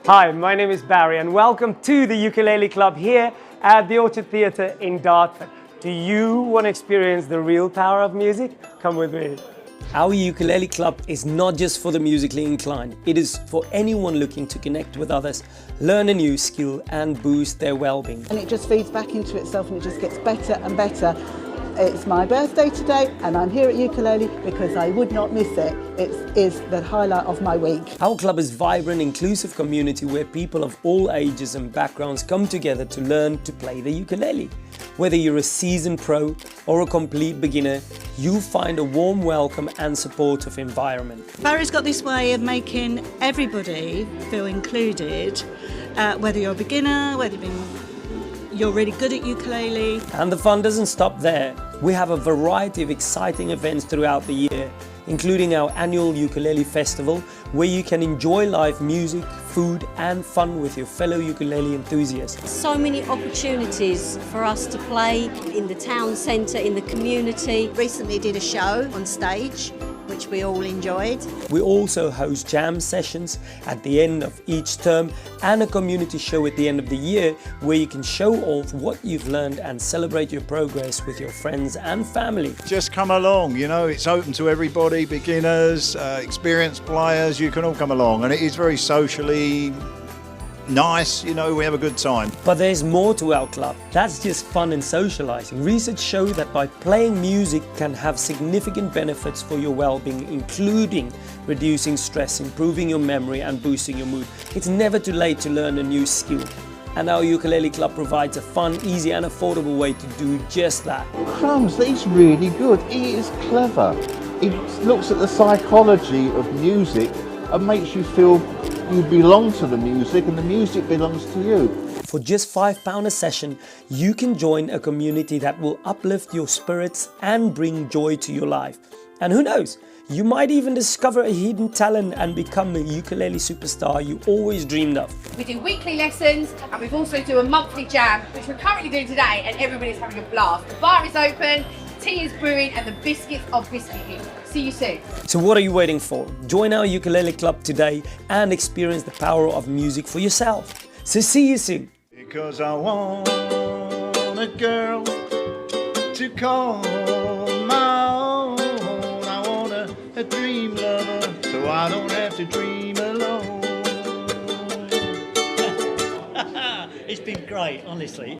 Hi, my name is Barry and welcome to the Ukulele Club here at the Orchard Theatre in Dartford. Do you want to experience the real power of music? Come with me. Our Ukulele Club is not just for the musically inclined. It is for anyone looking to connect with others, learn a new skill and boost their well-being. And it just feeds back into itself and it just gets better and better. It's my birthday today and I'm here at Ukulele because I would not miss it. It is the highlight of my week. Our club is a vibrant, inclusive community where people of all ages and backgrounds come together to learn to play the ukulele. Whether you're a seasoned pro or a complete beginner, you'll find a warm welcome and supportive environment. Barry's got this way of making everybody feel included, whether you're a beginner, whether you're really good at ukulele. And the fun doesn't stop there. We have a variety of exciting events throughout the year, including our annual Ukulele Festival, where you can enjoy live music, food and fun with your fellow ukulele enthusiasts. So many opportunities for us to play in the town centre, in the community. Recently did a show on stage, which we all enjoyed. We also host jam sessions at the end of each term and a community show at the end of the year where you can show off what you've learned and celebrate your progress with your friends and family. Just come along, you know, it's open to everybody, beginners, experienced players, you can all come along, and it is very socially nice, you know, we have a good time. But there's more to our club. That's just fun and socializing. Research shows that by playing music can have significant benefits for your well-being, including reducing stress, improving your memory and boosting your mood. It's never too late to learn a new skill. And our Ukulele Club provides a fun, easy and affordable way to do just that. Crumbs, he's really good. He is clever. He looks at the psychology of music and makes you feel you belong to the music and the music belongs to you. For just £5 a session, you can join a community that will uplift your spirits and bring joy to your life. And who knows, you might even discover a hidden talent and become the ukulele superstar you always dreamed of. We do weekly lessons and we also do a monthly jam, which we're currently doing today, and everybody's having a blast. The bar is open, tea is brewing and the biscuits are biscuiting. See you soon. So what are you waiting for? Join our Ukulele Club today and experience the power of music for yourself. So see you soon. Because I want a girl to call my own. I want a dream lover so I don't have to dream alone. It's been great, honestly.